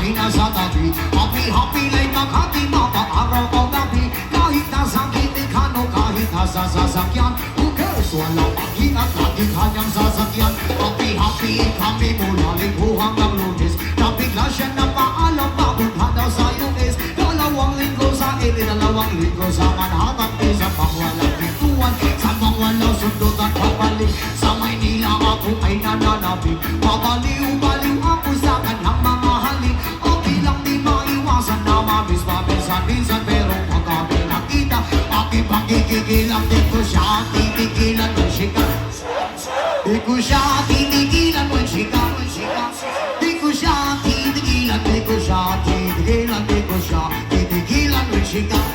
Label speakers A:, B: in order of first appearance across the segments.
A: ay nasa tabi. Happy like Makati, makaaraw o gabi. Kahit nasa kitikano, kahit nasa sasakyan. Who cares? Walang pag-ingat, lagi kanyang sasakyan. Happy kami mula Linggo hanggang Lunes. Nabigla siya na paalam, papunta daw sa US. 2 linggo sa LA, 2 linggo sa Manhattan. Isang pang walang pintuan, sa pang walang sundot at babalik. Sa Maynila ako ay nananabik. Pabaliw-baliw ako sa kanyang mga halik. Okay lang di maiwasan na mamiss paminsan-minsan. Pero pag kami nakita, pakipagkikigilang di ko siya titigilan ng sikat. Di ko siya titigilan ng sikat. Di ko siya titigilan, di ko siya titigilan, di ko siya titigilan ng sikat.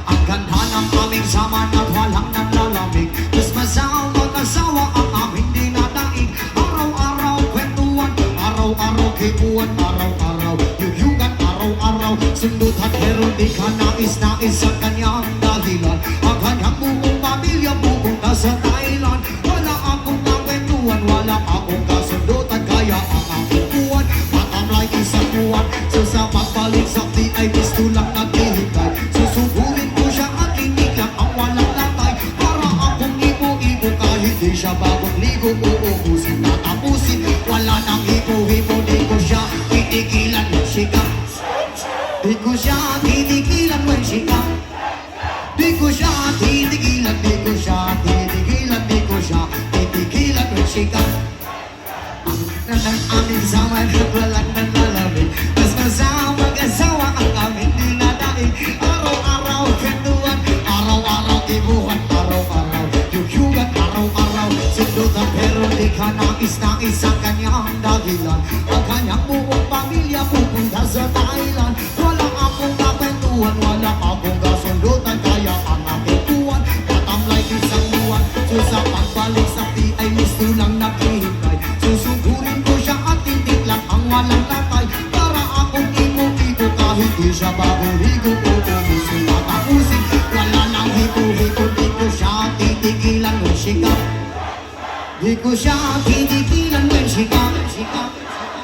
A: Ang ganda ng aming sama at walang nanlalamig. Mas masaw mag-asawa ang aming dinadaig. Araw-araw kwentuhan, araw-araw kipuan, araw-araw yuyugan, araw-araw sundutan. Pero di ka nais-nais sa kanyang dahilan. Ang kanyang buong pamilya pupunta sa Thailand. Wala akong nakwentuhan, wala akong kasundutan. Kaya ang aking buwan, matamlay isang buwan. So sa pagbalik sa ay gusto lang naghihintay. Susugurin ko siya at hindi lang ang walang latay. Para akong ibo-ibo kahit di siya bagong ligo. Uubusin, tatapusin, wala nang hipo-hipo. Di ko siya titigilan ng sikat. Di ko siya titigilan ng sikat. Di ko siya titigilan, di ko siya titigilan, di ko siya titigilan ng sikat. Ang aming sama at walang nanlalamig. Mas masama mag-asawa ang aming dinadaig. Araw-araw kwentuhan, araw-araw ibuhan, araw-araw yuyugan, araw-araw sundutan. Pero di ka nais-nais sa kanyang dahilan. Ang kanyang buong pamilya pupunta sa Thailand. Wala akong kakwentuhan, wala akong kasundutan. Kaya ang aking buwan, matamlay isang buwan. So sa pagbalik sa ay gusto lang naghihintay. Susugurin ko siya at tindig lang ang walang latay. Para akong ibo-ibo kahit di siya bagong ligo. Uubusin, tatapusin, wala nang hipo-hipo. Di ko siya titigilan ng sikat. Di ko siya titigilan ng sikat.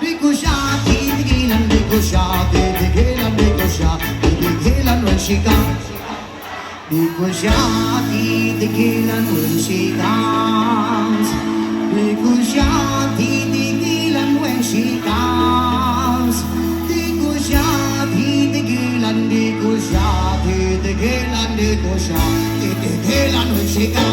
A: Di ko siya titigilan, di ko siya titigilan, di ko siya titigilan ng sikat. Di ko siya titigilan ng sikat. Di ko siya titigilan ng sikat. Di ko siya titigilan, di ko siya titigilan, di ko siya titigilan ng sikat.